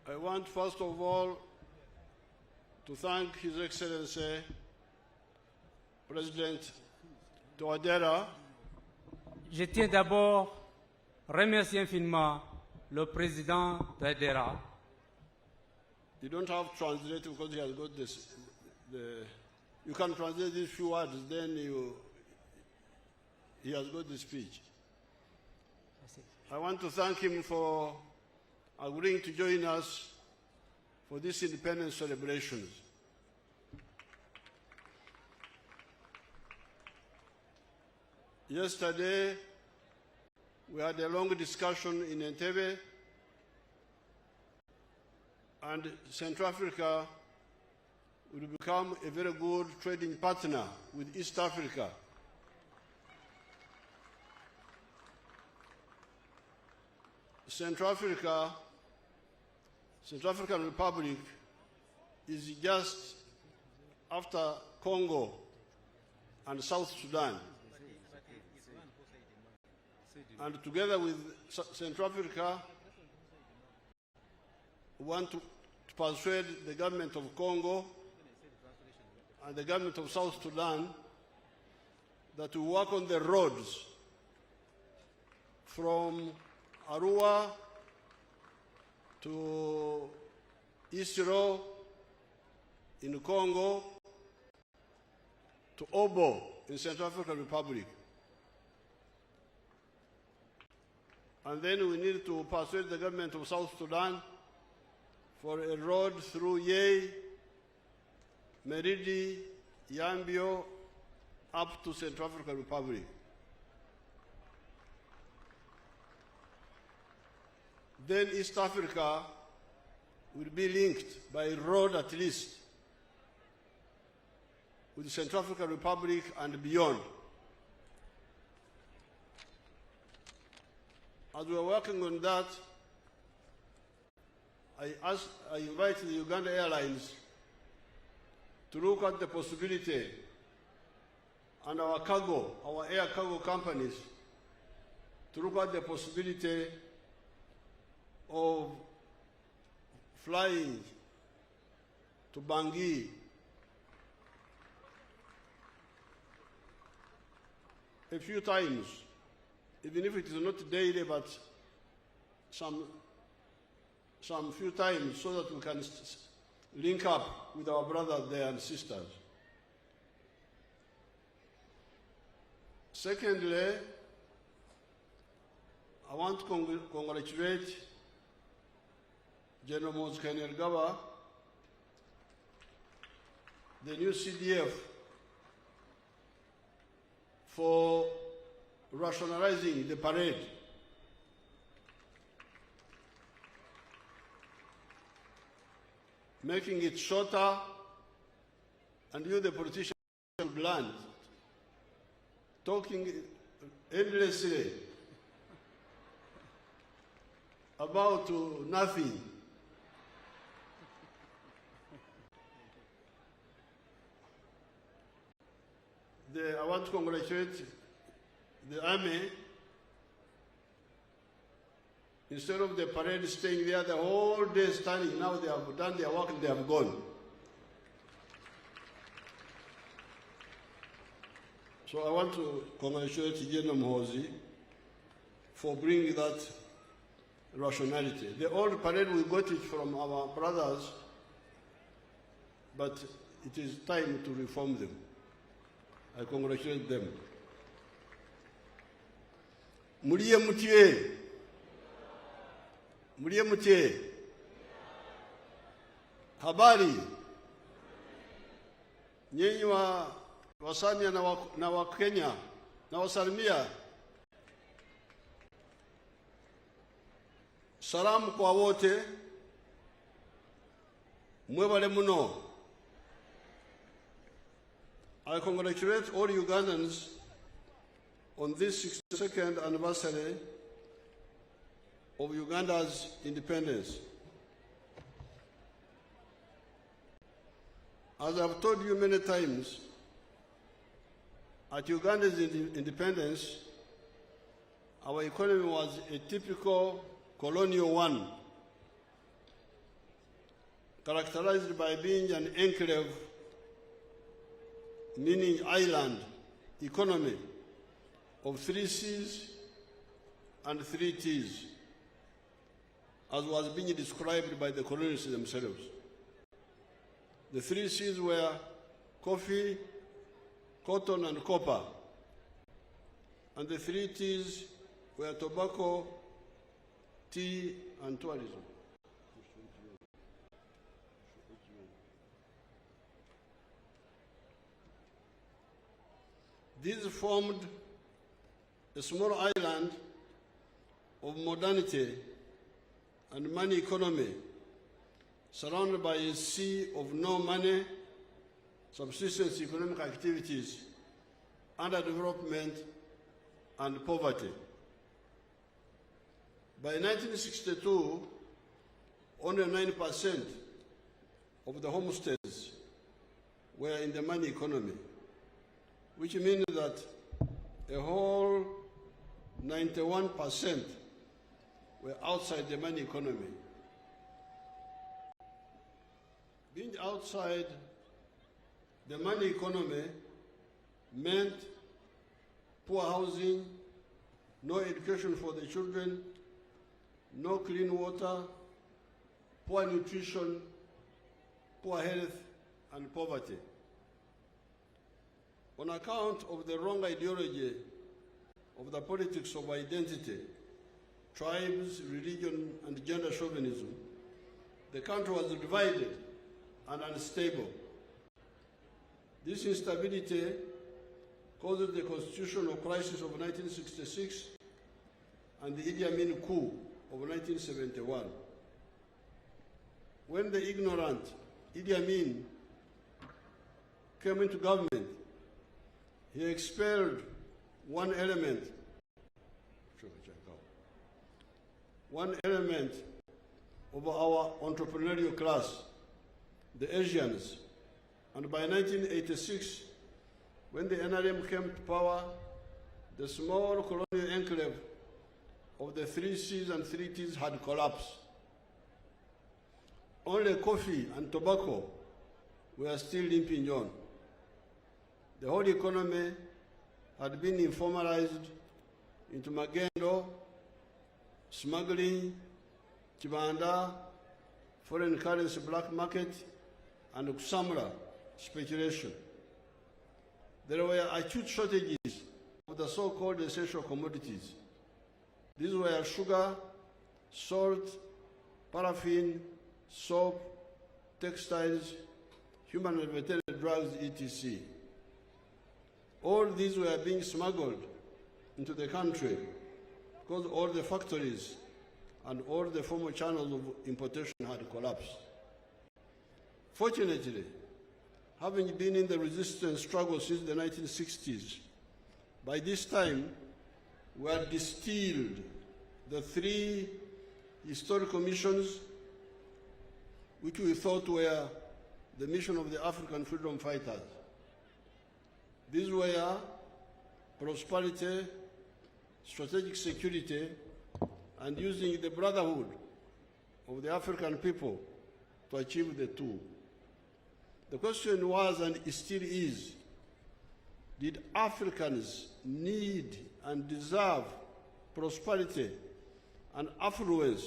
I want first of all to thank His Excellency President Touadéra. Je tiens d'abord à remercier infiniment le président Touadéra. You don't have to translate because he has got this. You can translate these few words, then he has got the speech. I want to thank him for agreeing to join us for these independence celebrations. Yesterday, we had a long discussion in Entebbe, and Central Africa will become a very good trading partner with East Africa. Central African Republic is just after Congo and South Sudan. And together with Central Africa, we want to persuade the government of Congo and the government of South Sudan that we work on the roads from Arua to Isiro in Congo to Obo in Central African Republic. And then we need to persuade the government of South Sudan for a road through Yei, Meridi, Yambio, up to Central African Republic. Then East Africa will be linked by road at least with Central African Republic and beyond. As we are working on that, I invite the Uganda Airlines to look at the possibility, and our air cargo companies, to look at the possibility of flying to Bangui a few times, even if it is not daily, but some few times, so that we can link up with our brothers there and sisters. Secondly, I want to congratulate General Museveni, the new CDF, for rationalizing the parade. Making it shorter, and you, the politicians, should learn. Talking endlessly about nothing. I want to congratulate the army. Instead of the parade staying there the whole day standing, now they have done their work and they have gone. So I want to congratulate General Muhoozi for bringing that rationality. The old parade, we got it from our brothers, but it is time to reform them. I congratulate them. Muliye mutie. Muliye mutie. Habari. Nyinyi wa Wasania na wa Kenya na wasalimia. Salamu kwa wote. Mwebale muno. I congratulate all Ugandans on this 62nd anniversary of Uganda's independence. As I've told you many times, at Uganda's independence, our economy was a typical colonial one. characterized by being an enclave, meaning island economy of 3 C's and 3 T's, as was being described by the colonists themselves. The 3 C's were coffee, cotton, and copper, and the 3 T's were tobacco, tea, and tourism. These formed a small island of modernity and money economy, surrounded by a sea of no money, subsistence economic activities, underdevelopment, and poverty. By 1962, only 9% of the homesteads were in the money economy, which means that a whole 91% were outside the money economy. Being outside the money economy meant poor housing, no education for the children, no clean water, poor nutrition, poor health, and poverty. On account of the wrong ideology of the politics of identity, tribes, religion, and gender chauvinism, the country was divided and unstable. This instability caused the constitutional crisis of 1966 and the Idi Amin coup of 1971. When the ignorant Idi Amin came into government, he expelled one element of our entrepreneurial class, the Asians. And by 1986, when the NRM came to power, the small colonial enclave of the 3 C's and 3 T's had collapsed. Only coffee and tobacco were still limping on. The whole economy had been informalized into magendo, smuggling, chibanda, foreign currency black market, and kusamra speculation. There were acute shortages of the so-called essential commodities. These were sugar, salt, paraffin, soap, textiles, human and veterinary drugs, etc. All these were being smuggled into the country because all the factories and all the former channels of importation had collapsed. Fortunately, having been in the resistance struggle since the 1960s, by this time we had distilled the 3 historical missions which we thought were the mission of the African freedom fighters. These were prosperity, strategic security, and using the brotherhood of the African people to achieve the 2. The question was, and it still is, did Africans need and deserve prosperity and affluence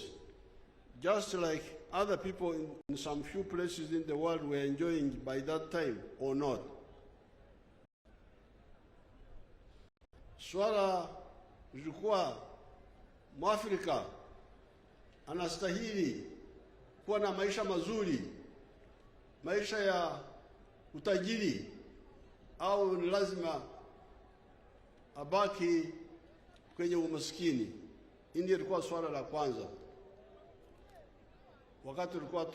just like other people in some few places in the world were enjoying by that time, or not? Swala lilikuwa Mwafrika anastahili kuwa na maisha mazuri, maisha ya utajiri, au ni lazima abaki kwenye umaskini? Ndio ilikuwa swala la kwanza wakati tulikuwa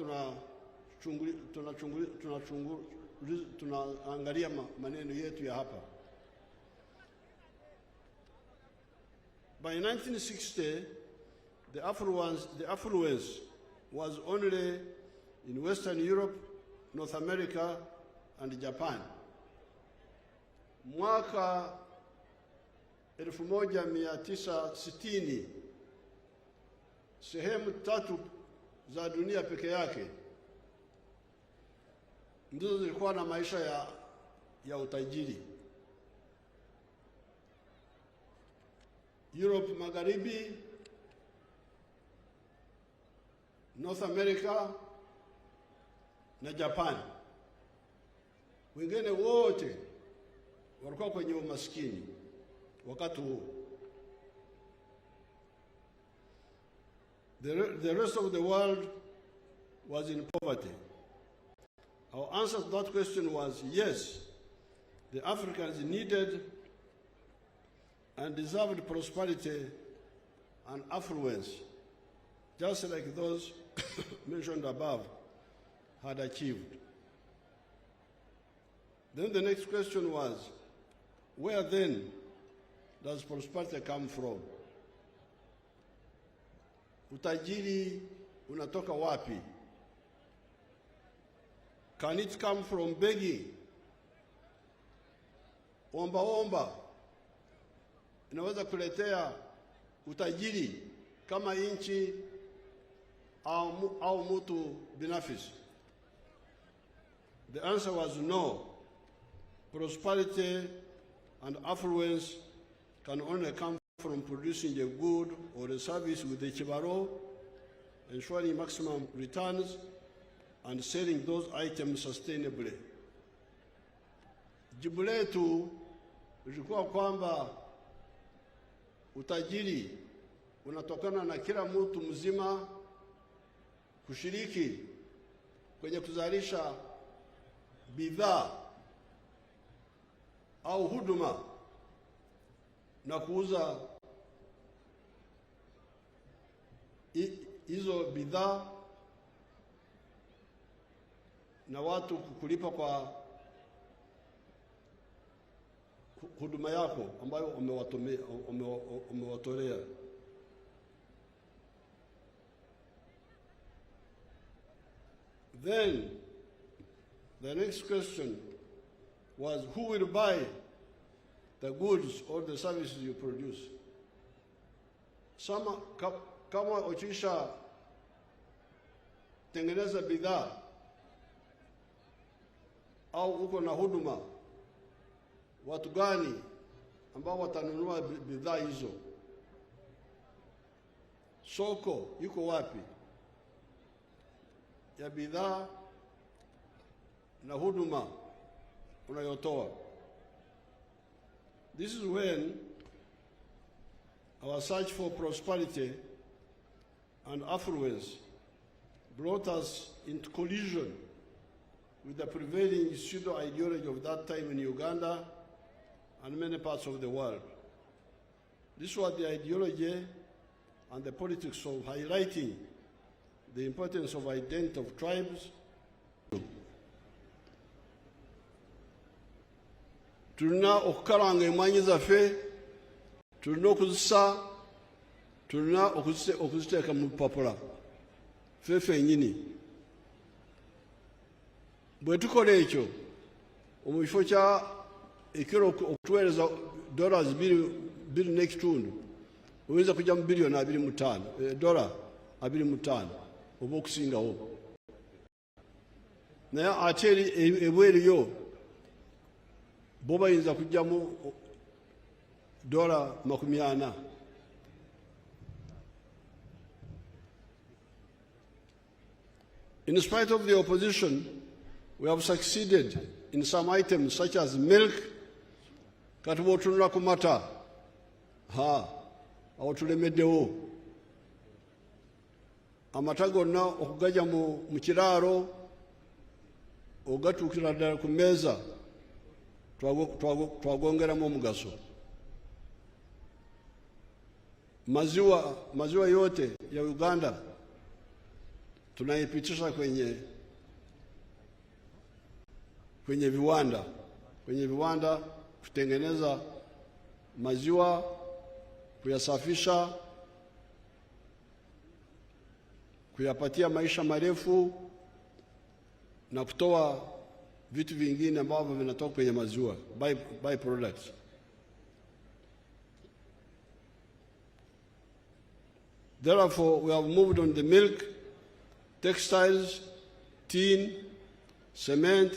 tunaangalia maneno yetu ya hapa. By 1960, the affluence was only in Western Europe, North America, and Japan. Mwaka 1960, sehemu 3 za dunia peke yake ndizo zilikuwa na maisha ya utajiri. Europe Magharibi, North America na Japan. Wengine wote walikuwa kwenye umaskini wakati huo. The rest of the world was in poverty. Our answer to that question was yes, the Africans needed and deserved prosperity and affluence, just like those mentioned above had achieved. Then the next question was, where then does prosperity come from? Utajiri unatoka wapi? Can it come from begging? Omba omba inaweza kuletea utajiri kama nchi au mtu binafsi? The answer was no. Prosperity and affluence can only come from producing a good or a service with a chibaro, ensuring maximum returns, and selling those items sustainably. Jibu letu lilikuwa kwamba utajiri unatokana na kila mtu mzima kushiriki kwenye kuzalisha bidhaa au huduma na kuuza hizo bidhaa na watu kulipa kwa huduma yako ambayo umewatolea. Then the next question was, who will buy the goods or the services you produce? Kama uchisha tengeneza bidhaa au uko na huduma, watu gani ambao watanunua bidhaa hizo? Soko yuko wapi ya bidhaa na huduma unayotoa? This is when our search for prosperity and affluence brought us into collision with the prevailing pseudo-ideology of that time in Uganda and many parts of the world. This was the ideology and the politics of highlighting the importance of identity of tribes. Tulina okukalanga emwanyi zaffe, tulina okuzisa, tulina okuziteeka mu lupapula ffe ffennyini. Bwe tukola ekyo, mu kifo kya ekiro okutuweereza dollars 2.5 oyinza kujja mu biliyoni 25 dola 25 oba okusingawo. Naye ate ebweriyo bo bayinza kujjamu dola 40. In spite of the opposition, we have succeeded in some items such as milk. Kati bw'otunula ku mata, awo tulemeddewo. Amata gonna okugajja mu kiraalo ogatuukira ddala ku mmeeza twagongeramu omugaso. Maziwa yote ya Uganda tunaipitisha kwenye viwanda. Kwenye viwanda kutengeneza maziwa, kuyasafisha, kuyapatia maisha marefu na kutoa vitu vingine ambavyo vinatoka kwenye maziwa, by products. Therefore, we have moved on the milk, textiles, tin, cement,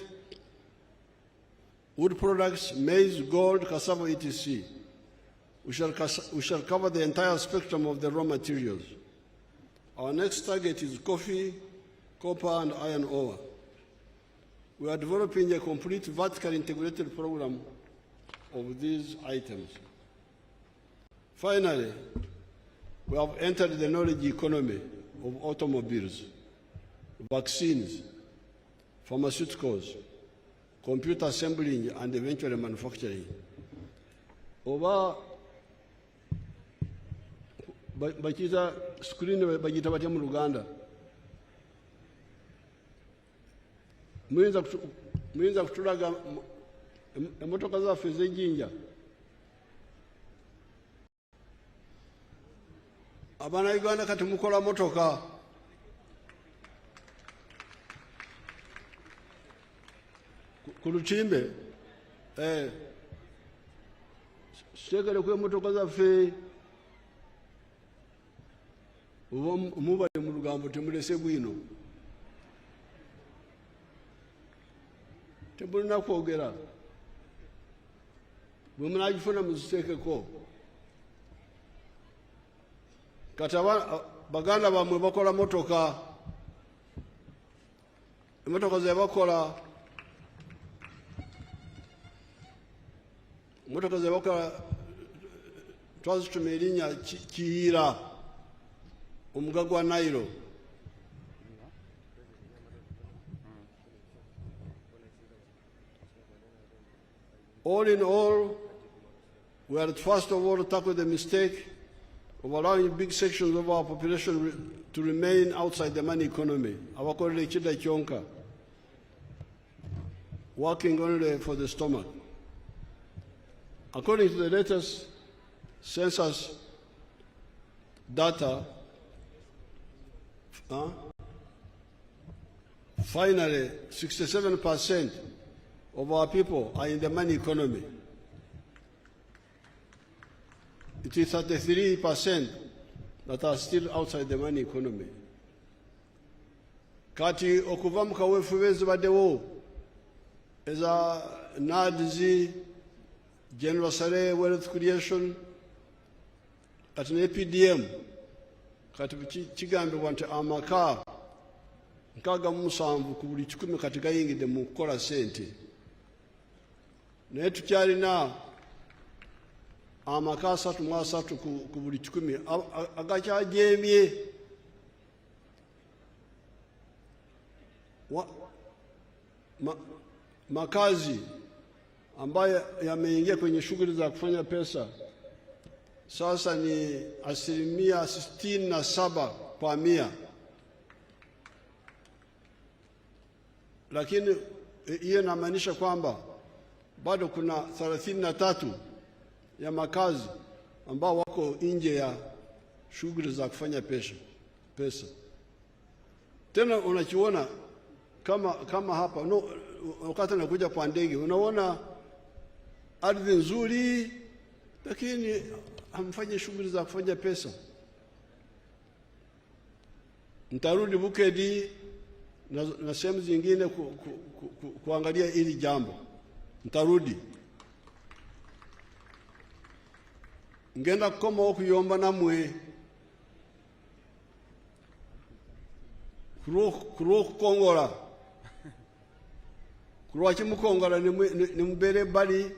wood products, maize, gold, cassava, etc. We shall cover the entire spectrum of the raw materials. Our next target is coffee, copper, and iron ore. We are developing a complete vertically integrated program of these items. Finally, we have entered the knowledge economy of automobiles, vaccines, pharmaceuticals, computer assembling, and eventually manufacturing. Oba bakita screen bagita batya mu Uganda. Muyinza kutulaga emmotoka zaffe ez'ejjinja. Abaana Uganda kati mukola motoka. Ku Lutimbe kiteekereku emmotoka zaffe oba mubale mu lugambo temulese bwino. Temulina kwogera. Bwe munaagifuna muziteekeko. Kati baganda bammwe bakola motoka. Emmotoka ze bakola twazituma erinnya Kiyiira omuga gwa Nairo. All in all, we are first of all to tackle the mistake of allowing big sections of our population to remain outside the money economy. Abakolera ekida kyonka, working only for the stomach. According to the latest census data, finally 67% of our people are in the money economy. It is 33% that are still outside the money economy. Kati okuva mu kaweefube ezibaddewo eza NADS, General Sale Wealth Creation, kati ne PDM, kati kigambibwa nti amaka 67 ku buli 100 kati gayingidde mu kukola ssente. Naye tukyalina amaka 33 ku buli 100 agakyajeemye. Makazi ambayo yameingia kwenye shughuli za kufanya pesa sasa ni 67%, lakini hiyo inamaanisha kwamba bado kuna 33 ya makazi ambao wako nje ya shughuli za kufanya pesa. Tena unachiona kama hapa wakati nakuja kwa ndege unaona ardhi nzuri lakini hamfanye shughuli za kufanya pesa. Nitarudi Bukedi na sehemu zingine kuangalia hili jambo. Nitarudi. Ngenda kukoma okuyomba namwe kuruo kukongola kuruwa kimukongola nimubere bali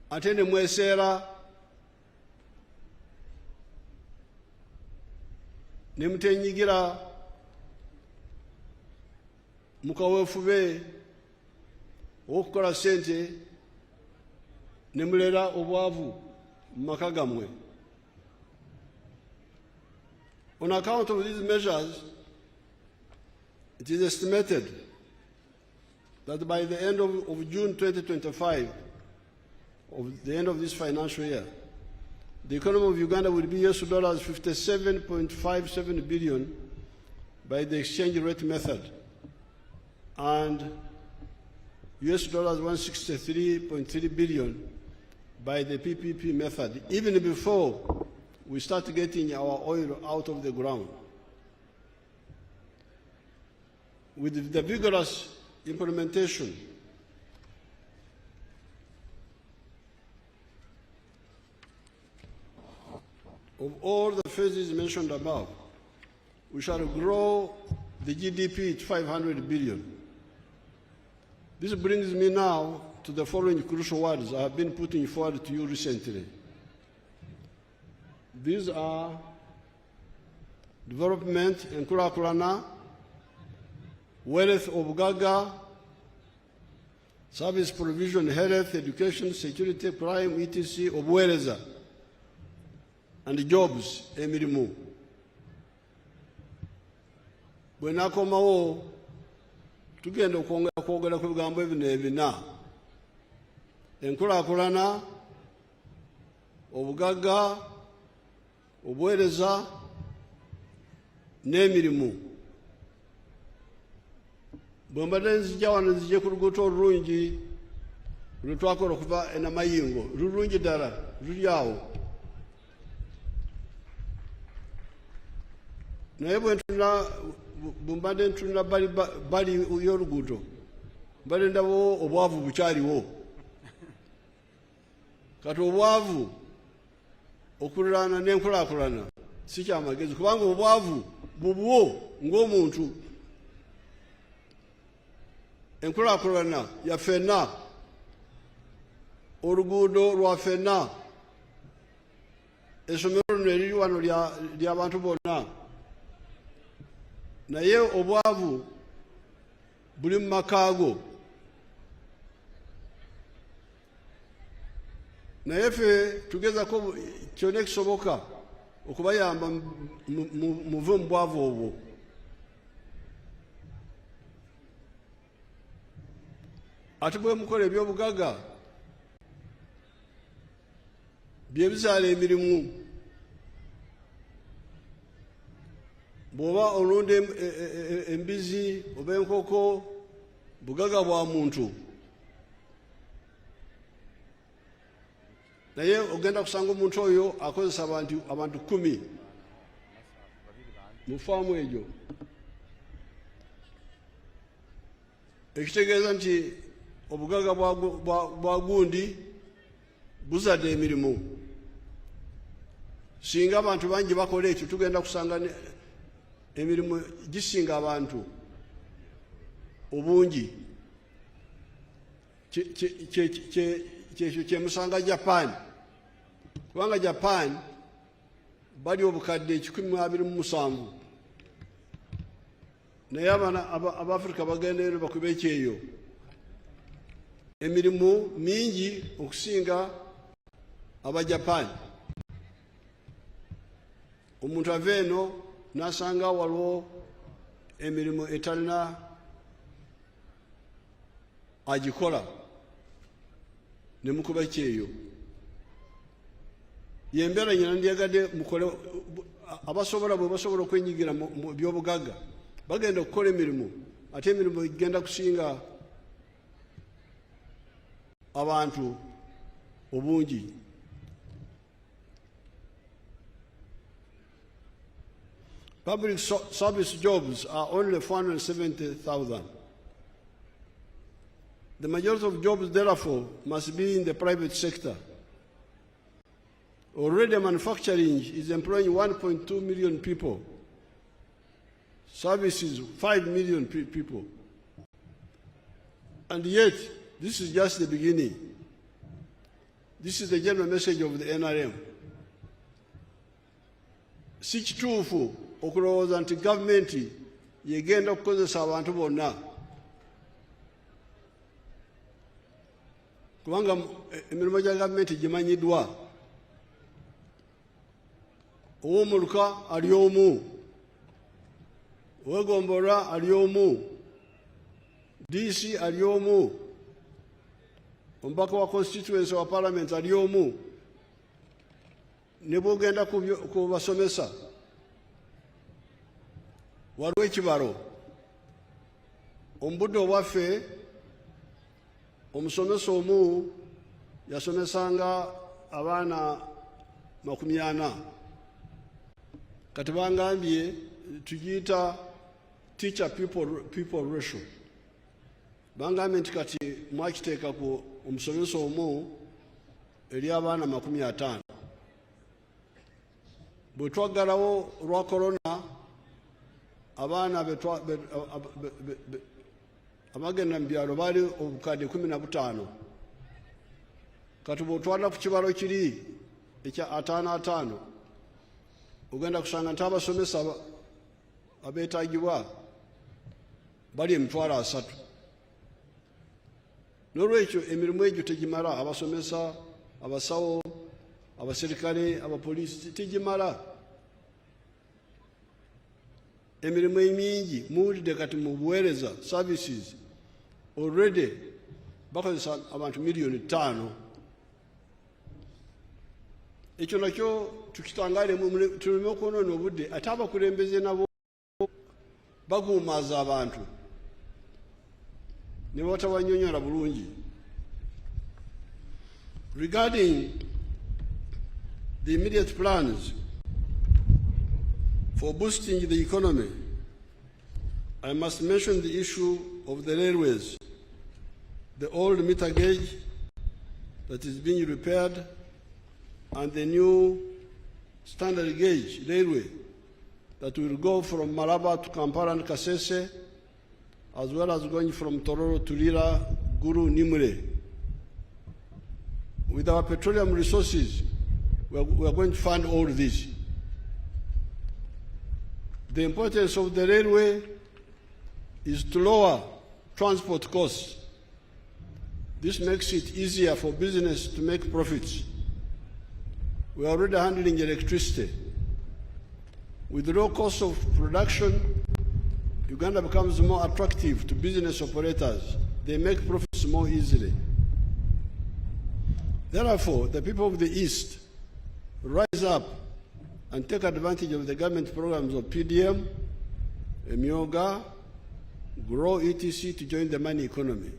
ate ne mwesera nemutenyigira mukaweefube okukola ssente nemulera obwavu mu maka gammwe. On account of these measures, it is estimated that by the end of June 2025, of the end of this financial year, the economy of Uganda will be US dollars 57.57 billion by the exchange rate method and US dollars 163.3 billion by the PPP method, even before we start getting our oil out of the ground. with the vigorous implementation of all the phases mentioned above, we shall grow the GDP to 500 billion. This brings me now to the following crucial words I have been putting forward to you recently. These are development and Kurakurana, wealth of Gaga, service provision, health, education, security, crime, etc. of Wereza, and jobs, emirimu. Bwe nakomawo tugenda okwogera ku bigambo ebino ebina: enkulaakulana, obugagga, obuweereza n'emirimu. Bwe mbadde nzija wano nzije ku luguudo olulungi lwe twakola okuva e Namayingo, lulungi ddala, luli awo. Naye bwe mbadde ntunula bali y'oluguudo, mbadde ndabawo obwavu bukyaliwo. Kati obwavu okuliraana n'enkulaakulana si kyamagezi, kubanga obwavu bubwo ng'omuntu. Enkulaakulana ya ffenna, oluguudo lwa ffenna, essomero lino eriri wano ly'abantu bonna. Naye obwavu buli mu makaago. Naye ffe tugezako kyonna ekisoboka okubayamba muve mu bwavu obwo. Ate bwe mukola eby'obugagga bye bizaala emirimu. Bw'oba olunda embizi oba enkoko, bugagga bwa muntu. Naye ogenda kusanga omuntu oyo akozesa abantu 10 mu faamu egyo. Ekitegeeza nti obugagga bwa gundi buzadde emirimu. Singa abantu bangi bakola ekyo, tugenda kusanga emirimu gisinga abantu obungi. Kyekyo kyemusanga Japan, kubanga Japan bali obukadde 127, naye Abafrika bagenda ero bakube ekyeyo. Emirimu mingi okusinga Abajapan. Omuntu ava eno n'asanga waliwo emirimu etalina agikola, ne mukuba ekyeyo. Yembeera nyina ndyagadde mukole. Abasobola bwe basobola okwenyigira mu by'obugagga bagenda okukola emirimu, ate emirimu igenda kusinga abantu obungi. Public service jobs are only 470,000. The majority of jobs, therefore, must be in the private sector. Already manufacturing is employing 1.2 million people. Services, 5 million people. And yet, this is just the beginning. This is the general message of the NRM. Si kituufu okulowooza nti gavumenti yegenda okukozesa abantu bonna, kubanga emirimu gya gavumenti gimanyiddwa. Ow'omuluka ali omu, ow'egombolwa ali omu, DC ali omu, omubaka wa constituency wa parliament ali omu. Ne bw'ogenda ku basomesa waliwo ekibalo. Omu budde obwaffe omusomesa omu yasomesanga abaana 40. Kati bangambye tugiyita teacher people ratio. Bangambye nti kati mwakiteeka ku omusomesa omu eri abaana 50. Bwe twaggalawo lwa korona abaana abagenda mu byalo baali obukadde 15. Kati bw'otwala ku kibalo kiri ekya 55 ogenda kusanga nti abasomesa abeetaagibwa bali 3,000. N'olwekyo emirimu egyo tegimala. Abasomesa, abasawo, abaserikale, abapoliisi tegimala. Emirimu emingi muwulidde kati mu buweereza services already bakozesa abantu 5,000,000. Ekyo nakyo tukitangaale tuleme okwonoona obudde ate abakulembeze nabo baguumaaza abantu ne batabanyonyola bulungi. Regarding the immediate plans for boosting the economy, I must mention the issue of the railways, the old meter gauge that is being repaired and the new standard gauge railway that will go from Malaba to Kampala and Kasese, as well as going from Tororo to Lira, Guru, Nimure. With our petroleum resources, we are going to fund all this. The importance of the railway is to lower transport costs. This makes it easier for business to make profits. We are already handling electricity. With low cost of production, Uganda becomes more attractive to business operators. They make profits more easily. Therefore, the people of the East rise up and take advantage of the government programs of PDM, Emyoga, Grow, etc. to join the money economy.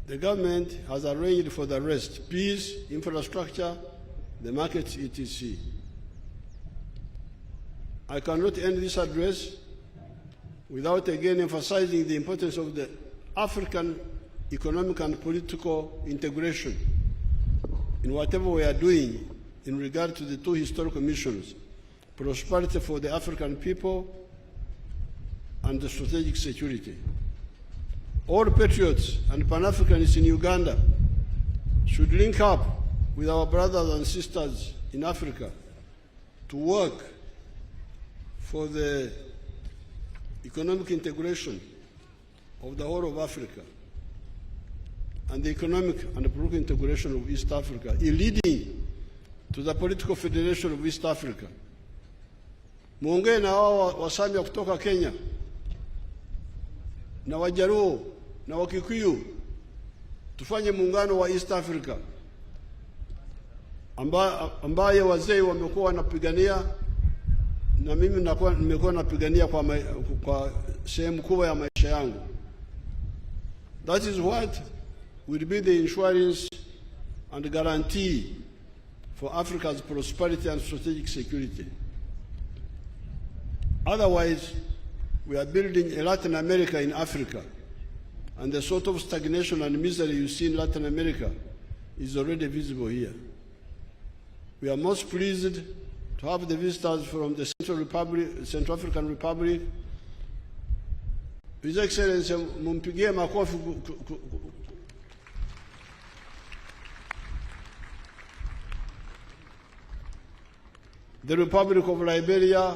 The government has arranged for the rest: peace, infrastructure, the markets, etc. I cannot end this address without again emphasizing the importance of the African economic and political integration in whatever we are doing in regard to the 2 historical missions: prosperity for the African people and the strategic security. All patriots and Pan-Africanists in Uganda should link up with our brothers and sisters in Africa to work for the economic integration of the whole of Africa and the economic and political integration of East Africa, leading to the political federation of East Africa. Muongee na hao Wasamia kutoka Kenya na Wajaruo na Wakikuyu, tufanye muungano wa East Africa ambaye wazee wamekuwa wanapigania na mimi nimekuwa napigania kwa sehemu kubwa ya maisha yangu. That is what will be the insurance and guarantee for Africa's prosperity and strategic security. Otherwise, we are building a Latin America in Africa, and the sort of stagnation and misery you see in Latin America is already visible here. We are most pleased to have the visitors from the Central African Republic. His Excellency, mumpigie makofi. The Republic of Liberia,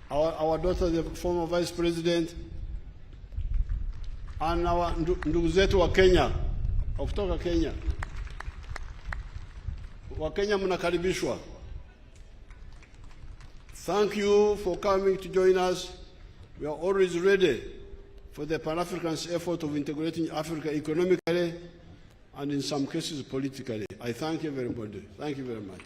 our daughter, the former Vice President, and our ndugu zetu wa Kenya, kutoka Kenya. Wa Kenya mnakaribishwa. Thank you for coming to join us. We are always ready for the Pan-African's effort of integrating Africa economically and in some cases politically. I thank everybody. Thank you very much.